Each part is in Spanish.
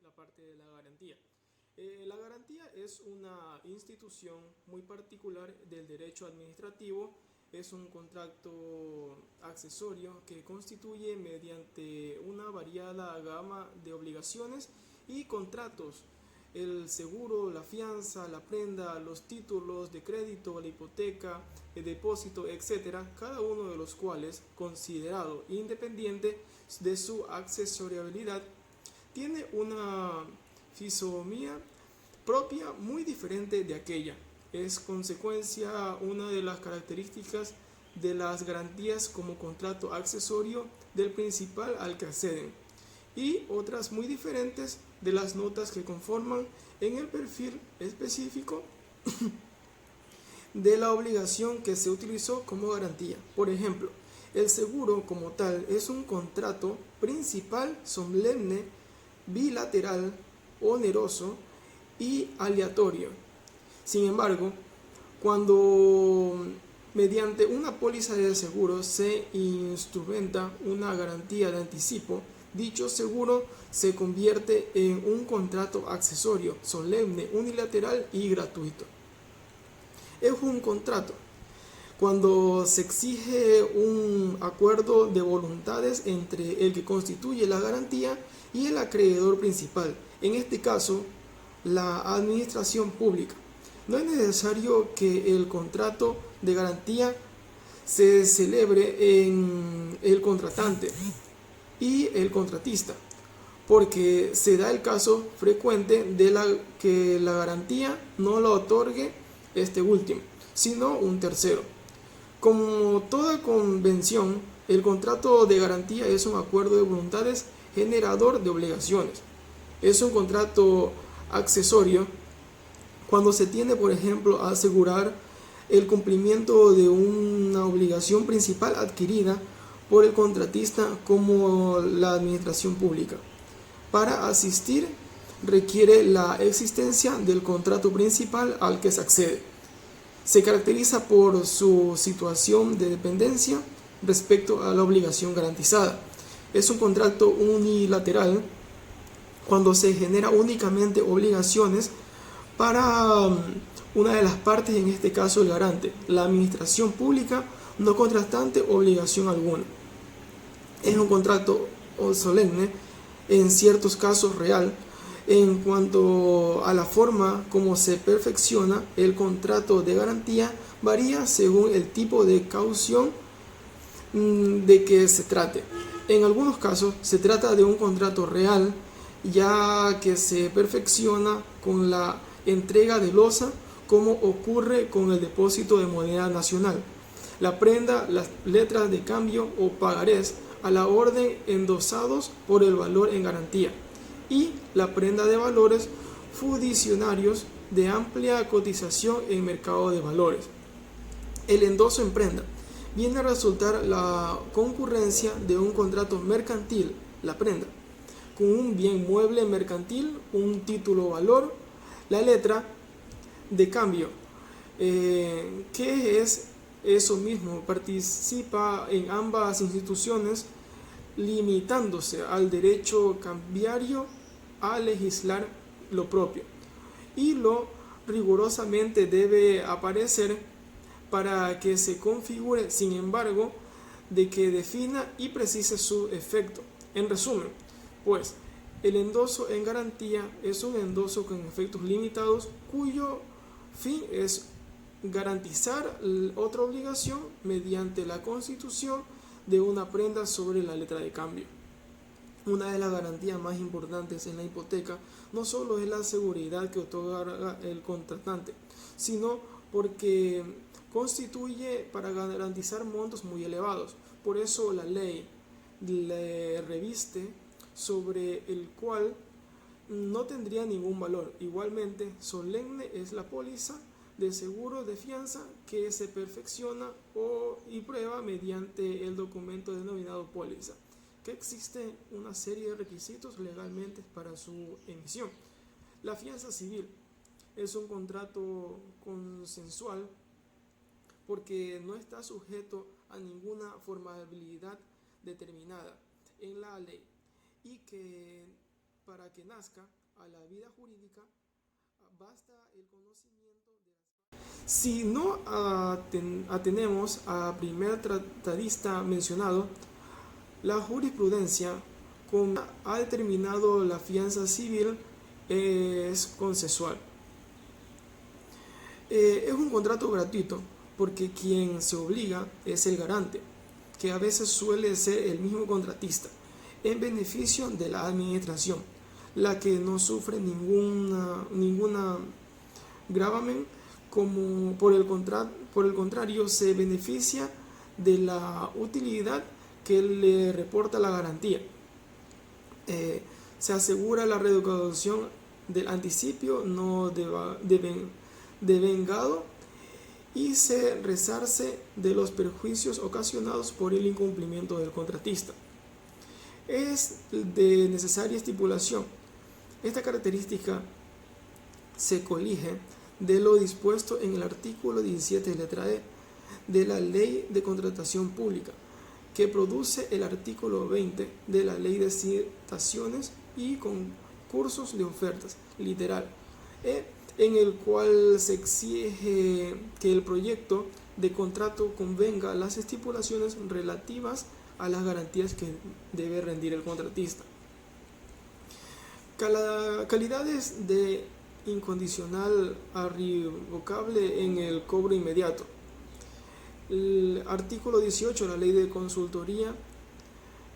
la parte de la garantía. La garantía es una institución muy particular del derecho administrativo. Es un contrato accesorio que constituye mediante una variada gama de obligaciones y contratos el seguro, la fianza, la prenda, los títulos de crédito, la hipoteca, el depósito, etcétera, cada uno de los cuales, considerado independiente de su accesoriabilidad, tiene una fisonomía propia muy diferente de aquella. Es consecuencia una de las características de las garantías como contrato accesorio del principal al que acceden, y otras muy diferentes de las notas que conforman en el perfil específico de la obligación que se utilizó como garantía. Por ejemplo, el seguro como tal es un contrato principal solemne, bilateral, oneroso y aleatorio. Sin embargo, cuando mediante una póliza de seguro se instrumenta una garantía de anticipo, dicho seguro se convierte en un contrato accesorio, solemne, unilateral y gratuito. Es un contrato cuando se exige un acuerdo de voluntades entre el que constituye la garantía y el acreedor principal, en este caso la administración pública. No es necesario que el contrato de garantía se celebre en el contratante y el contratista, porque se da el caso frecuente de que la garantía no la otorgue este último, sino un tercero. Como toda convención, el contrato de garantía es un acuerdo de voluntades generador de obligaciones. Es un contrato accesorio cuando se tiene, por ejemplo, a asegurar el cumplimiento de una obligación principal adquirida por el contratista como la administración pública. Para asistir requiere la existencia del contrato principal al que se accede. Se caracteriza por su situación de dependencia respecto a la obligación garantizada. Es un contrato unilateral cuando se genera únicamente obligaciones para una de las partes, en este caso el garante, la administración pública, no contrastante obligación alguna. Es un contrato solemne, en ciertos casos real. En cuanto a la forma como se perfecciona el contrato de garantía, varía según el tipo de caución de que se trate. En algunos casos se trata de un contrato real, ya que se perfecciona con la entrega de losa, como ocurre con el depósito de moneda nacional, la prenda, las letras de cambio o pagarés a la orden endosados por el valor en garantía, y la prenda de valores fiduciarios de amplia cotización en mercado de valores. El endoso en prenda viene a resultar la concurrencia de un contrato mercantil, la prenda, con un bien mueble mercantil, un título valor, la letra de cambio, que es eso mismo, participa en ambas instituciones, limitándose al derecho cambiario a legislar lo propio, y lo rigurosamente debe aparecer para que se configure, sin embargo, de que defina y precise su efecto. En resumen, pues, el endoso en garantía es un endoso con efectos limitados cuyo fin es garantizar otra obligación mediante la constitución de una prenda sobre la letra de cambio. Una de las garantías más importantes en la hipoteca no solo es la seguridad que otorga el contratante, sino porque constituye para garantizar montos muy elevados. Por eso la ley le reviste sobre el cual no tendría ningún valor. Igualmente, solemne es la póliza de seguro de fianza que se perfecciona y prueba mediante el documento denominado póliza, que existe una serie de requisitos legalmente para su emisión. La fianza civil es un contrato consensual porque no está sujeto a ninguna formalidad determinada en la ley, y que para que nazca a la vida jurídica, basta el conocimiento de las... Si no atenemos al primer tratadista mencionado, la jurisprudencia ha determinado la fianza civil es consensual. Es un contrato gratuito porque quien se obliga es el garante, que a veces suele ser el mismo contratista, en beneficio de la administración, la que no sufre ninguna gravamen, como por el contrario se beneficia de la utilidad que le reporta la garantía. Se asegura la recaudación del anticipio no devengado y se resarce de los perjuicios ocasionados por el incumplimiento del contratista. Es de necesaria estipulación. Esta característica se colige de lo dispuesto en el artículo 17, letra E, de la Ley de Contratación Pública, que produce el artículo 20 de la Ley de Citaciones y Concursos de Ofertas, literal E, en el cual se exige que el proyecto de contrato convenga las estipulaciones relativas a las garantías que debe rendir el contratista. Calidades de incondicional a irrevocable en el cobro inmediato. El artículo 18 de la Ley de Consultoría,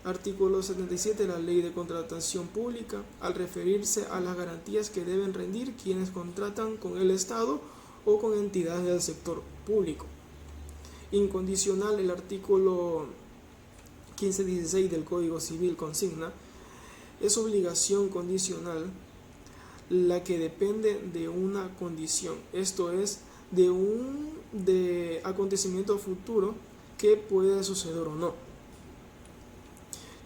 artículo 77 de la Ley de Contratación Pública, al referirse a las garantías que deben rendir quienes contratan con el Estado o con entidades del sector público. Incondicional, el artículo 1516 del Código Civil consigna: es obligación condicional la que depende de una condición, esto es, de acontecimiento futuro que puede suceder o no.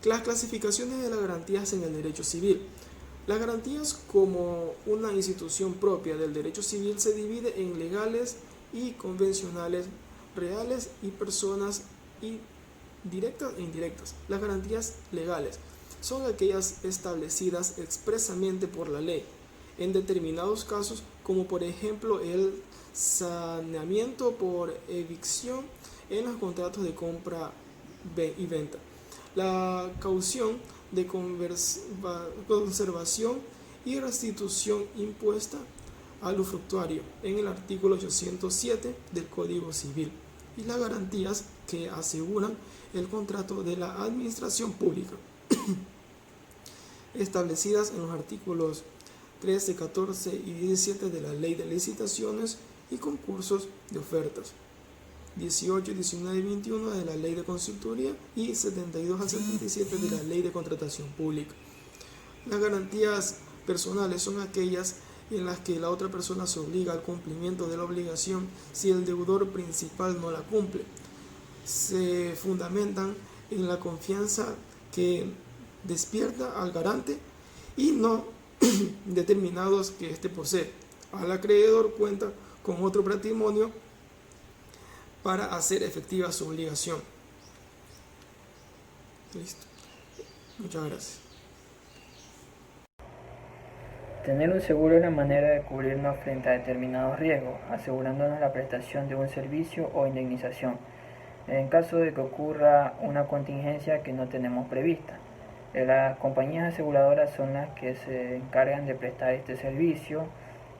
Las clasificaciones de las garantías en el derecho civil. Las garantías como una institución propia del derecho civil se divide en legales y convencionales, reales y personas y directas e indirectas. Las garantías legales son aquellas establecidas expresamente por la ley en determinados casos, como por ejemplo el saneamiento por evicción en los contratos de compra y venta, la caución de conservación y restitución impuesta al usufructuario en el artículo 807 del Código Civil, y las garantías que aseguran el contrato de la administración pública establecidas en los artículos 13, 14 y 17 de la Ley de Licitaciones y Concursos de Ofertas, 18, 19 y 21 de la Ley de Consultoría y 72 al 77 de la Ley de Contratación Pública. Las garantías personales son aquellas en las que la otra persona se obliga al cumplimiento de la obligación si el deudor principal no la cumple. Se fundamentan en la confianza que despierta al garante y no determinados que éste posee. Al acreedor cuenta con otro patrimonio para hacer efectiva su obligación. Listo. Muchas gracias. Tener un seguro es la manera de cubrirnos frente a determinados riesgos, asegurándonos la prestación de un servicio o indemnización, en caso de que ocurra una contingencia que no tenemos prevista. Las compañías aseguradoras son las que se encargan de prestar este servicio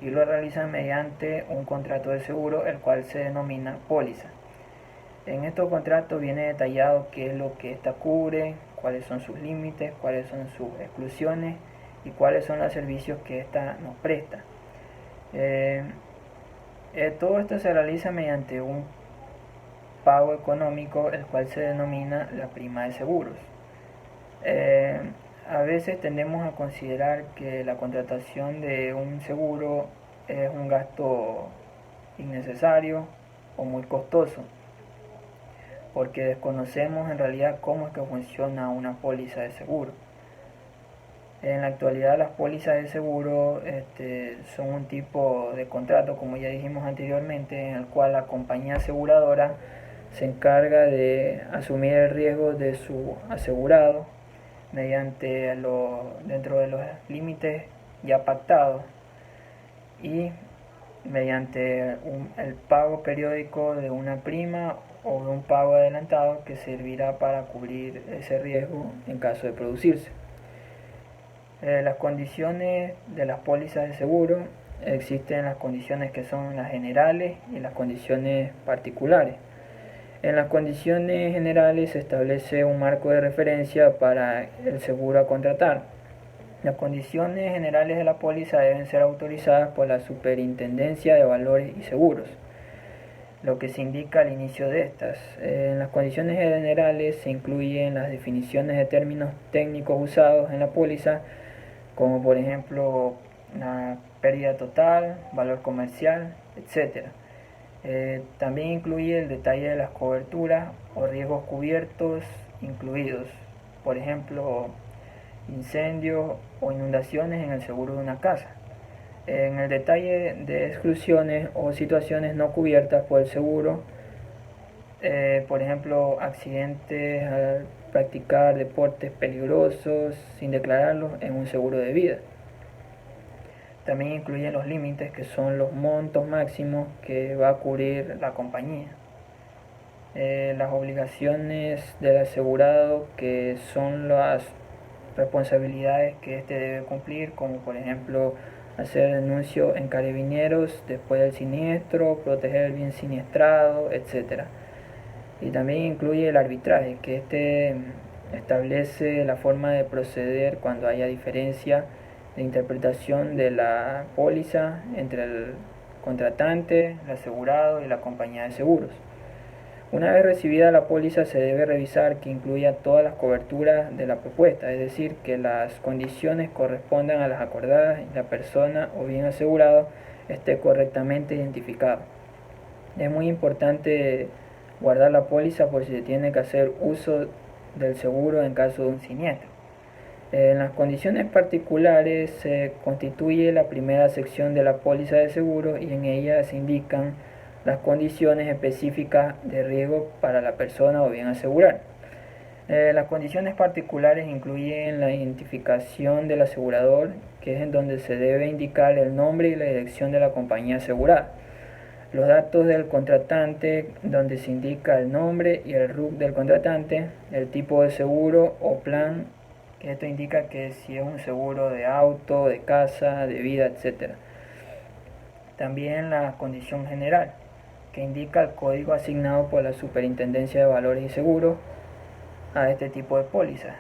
y lo realizan mediante un contrato de seguro, el cual se denomina póliza. En estos contratos viene detallado qué es lo que ésta cubre, cuáles son sus límites, cuáles son sus exclusiones y cuáles son los servicios que ésta nos presta. Todo esto se realiza mediante un pago económico, el cual se denomina la prima de seguros. A veces tendemos a considerar que la contratación de un seguro es un gasto innecesario o muy costoso, porque desconocemos en realidad cómo es que funciona una póliza de seguro. En la actualidad las pólizas de seguro son un tipo de contrato, como ya dijimos anteriormente, en el cual la compañía aseguradora se encarga de asumir el riesgo de su asegurado dentro de los límites ya pactados y mediante el pago periódico de una prima o de un pago adelantado que servirá para cubrir ese riesgo en caso de producirse. Las condiciones de las pólizas de seguro: existen las condiciones que son las generales y las condiciones particulares. En las condiciones generales se establece un marco de referencia para el seguro a contratar. Las condiciones generales de la póliza deben ser autorizadas por la Superintendencia de Valores y Seguros, lo que se indica al inicio de estas. En las condiciones generales se incluyen las definiciones de términos técnicos usados en la póliza, como por ejemplo la pérdida total, valor comercial, etc. También incluye el detalle de las coberturas o riesgos cubiertos incluidos, por ejemplo, incendios o inundaciones en el seguro de una casa. En el detalle de exclusiones o situaciones no cubiertas por el seguro, por ejemplo, accidentes al practicar deportes peligrosos sin declararlos en un seguro de vida. También incluyen los límites, que son los montos máximos que va a cubrir la compañía. Las obligaciones del asegurado, que son las responsabilidades que éste debe cumplir, como por ejemplo hacer denuncio en carabineros después del siniestro, proteger el bien siniestrado, etc. Y también incluye el arbitraje, que establece la forma de proceder cuando haya diferencia de interpretación de la póliza entre el contratante, el asegurado y la compañía de seguros. Una vez recibida la póliza, se debe revisar que incluya todas las coberturas de la propuesta, es decir, que las condiciones correspondan a las acordadas y la persona o bien asegurado esté correctamente identificado. Es muy importante guardar la póliza por si se tiene que hacer uso del seguro en caso de un siniestro. En las condiciones particulares se constituye la primera sección de la póliza de seguro y en ella se indican las condiciones específicas de riesgo para la persona o bien asegurar. Las condiciones particulares incluyen la identificación del asegurador, que es en donde se debe indicar el nombre y la dirección de la compañía asegurada. Los datos del contratante, donde se indica el nombre y el RUC del contratante, el tipo de seguro o plan, que esto indica que si es un seguro de auto, de casa, de vida, etc. También la condición general, que indica el código asignado por la Superintendencia de Valores y Seguros a este tipo de póliza.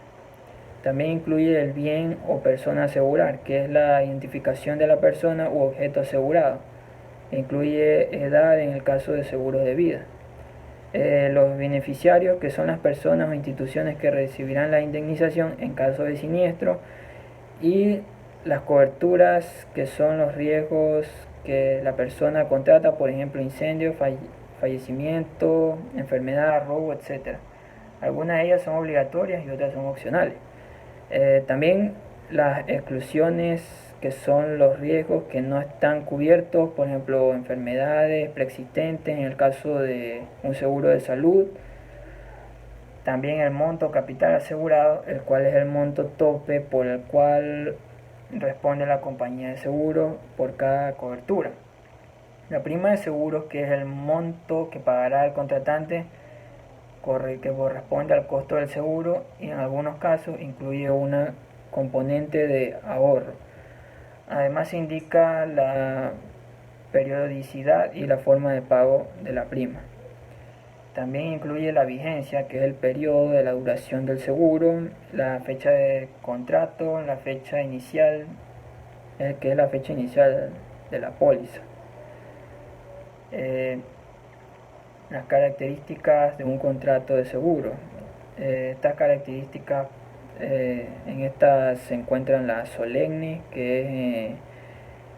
También incluye el bien o persona a asegurar, que es la identificación de la persona u objeto asegurado. Incluye edad en el caso de seguros de vida. Los beneficiarios, que son las personas o instituciones que recibirán la indemnización en caso de siniestro, y las coberturas, que son los riesgos que la persona contrata, por ejemplo, incendio, fallecimiento, enfermedad, robo, etc. Algunas de ellas son obligatorias y otras son opcionales. También las exclusiones, que son los riesgos que no están cubiertos, por ejemplo, enfermedades preexistentes en el caso de un seguro de salud. También el monto capital asegurado, el cual es el monto tope por el cual responde la compañía de seguro por cada cobertura. La prima de seguros, que es el monto que pagará el contratante, que corresponde al costo del seguro y en algunos casos incluye una componente de ahorro. Además se indica la periodicidad y la forma de pago de la prima. También incluye la vigencia, que es el periodo de la duración del seguro, la fecha de contrato, la fecha inicial, que es la fecha inicial de la póliza. Las características de un contrato de seguro. Estas características, en estas se encuentran la solemne, que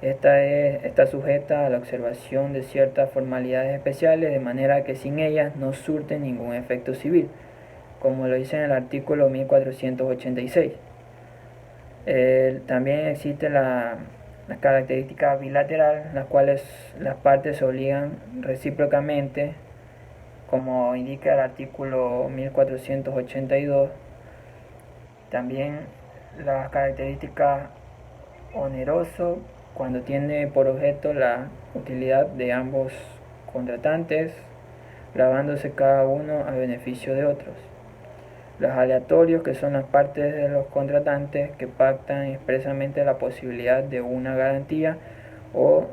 está sujeta a la observación de ciertas formalidades especiales, de manera que sin ellas no surte ningún efecto civil, como lo dice en el artículo 1486. También existe la característica bilateral, las cuales las partes se obligan recíprocamente, como indica el artículo 1482, También las características oneroso, cuando tiene por objeto la utilidad de ambos contratantes, gravándose cada uno a beneficio de otros. Los aleatorios, que son las partes de los contratantes que pactan expresamente la posibilidad de una garantía o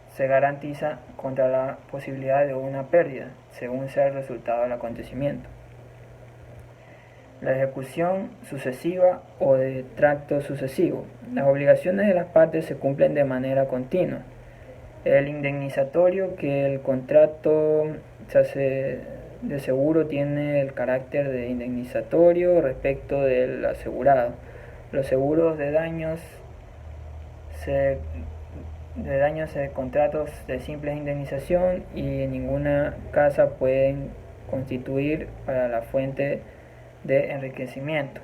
se garantiza contra la posibilidad de una pérdida, según sea el resultado del acontecimiento. La ejecución sucesiva o de tracto sucesivo. Las obligaciones de las partes se cumplen de manera continua. El indemnizatorio, que el contrato de seguro tiene el carácter de indemnizatorio respecto del asegurado. Los seguros de daños de contratos de simple indemnización y en ninguna casa pueden constituir para la fuente de enriquecimiento.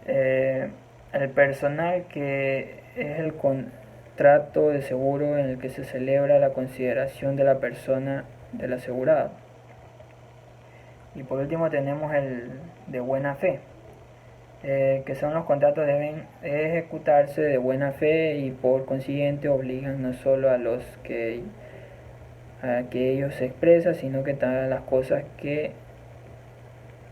El personal, que es el contrato de seguro en el que se celebra la consideración de la persona del asegurado. Y por último tenemos el de buena fe, que son los contratos deben ejecutarse de buena fe y por consiguiente obligan no solo a los que ellos se expresan, sino que todas las cosas que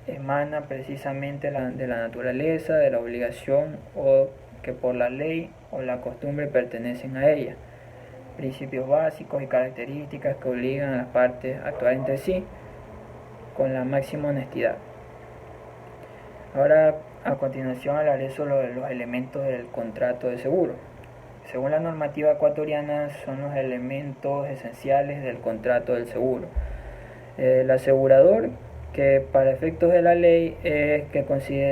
emana precisamente de la naturaleza, de la obligación o que por la ley o la costumbre pertenecen a ella. Principios básicos y características que obligan a las partes a actuar entre sí con la máxima honestidad. Ahora, a continuación, hablaré sobre los elementos del contrato de seguro. Según la normativa ecuatoriana, son los elementos esenciales del contrato del seguro. El asegurador, que para efectos de la ley es que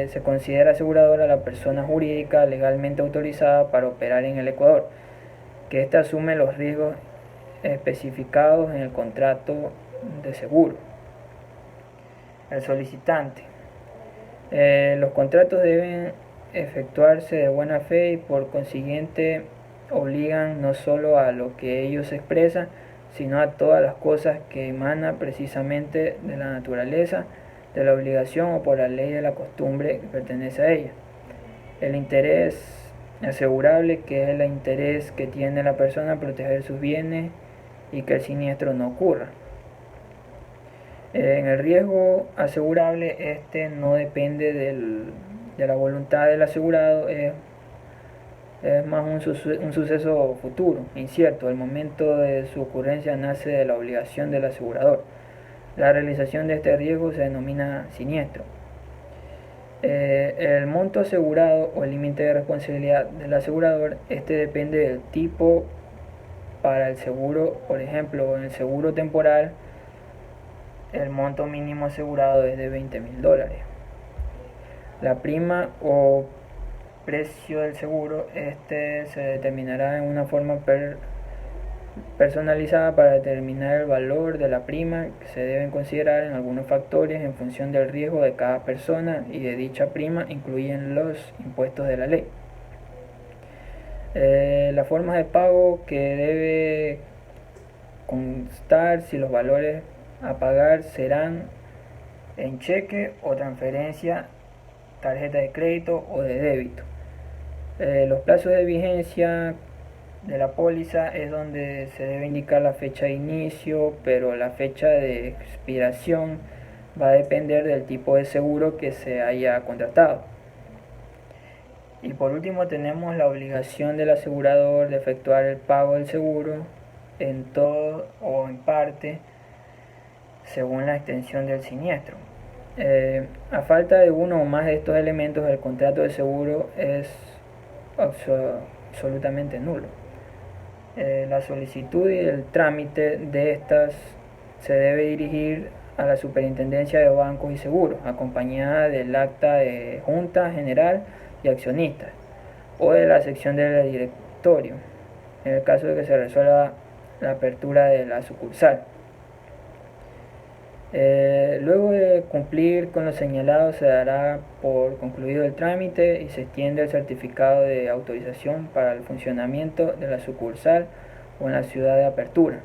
se considera aseguradora a la persona jurídica legalmente autorizada para operar en el Ecuador, que ésta asume los riesgos especificados en el contrato de seguro. El solicitante. Los contratos deben efectuarse de buena fe y por consiguiente obligan no solo a lo que ellos expresan, sino a todas las cosas que emanan precisamente de la naturaleza, de la obligación o por la ley de la costumbre que pertenece a ella. El interés asegurable, que es el interés que tiene la persona a proteger sus bienes y que el siniestro no ocurra. En el riesgo asegurable, este no depende de la voluntad del asegurado, es más un suceso futuro, incierto. El momento de su ocurrencia nace de la obligación del asegurador. La realización de este riesgo se denomina siniestro. El monto asegurado o el límite de responsabilidad del asegurador, este depende del tipo para el seguro. Por ejemplo, en el seguro temporal, el monto mínimo asegurado es de $20.000. La prima o precio del seguro, se determinará en una forma personalizada para determinar el valor de la prima, que se deben considerar en algunos factores en función del riesgo de cada persona y de dicha prima incluyen los impuestos de la ley. Las formas de pago que debe constar, si los valores a pagar serán en cheque o transferencia, tarjeta de crédito o de débito. Los plazos de vigencia de la póliza es donde se debe indicar la fecha de inicio, pero la fecha de expiración va a depender del tipo de seguro que se haya contratado. Y por último tenemos la obligación del asegurador de efectuar el pago del seguro en todo o en parte según la extensión del siniestro. A falta de uno o más de estos elementos, el contrato de seguro es absolutamente nulo. La solicitud y el trámite de estas se debe dirigir a la Superintendencia de Bancos y Seguros, acompañada del acta de Junta General y Accionistas, o de la sección del directorio, en el caso de que se resuelva la apertura de la sucursal. Luego de cumplir con lo señalado, se dará por concluido el trámite y se extiende el certificado de autorización para el funcionamiento de la sucursal o en la ciudad de apertura.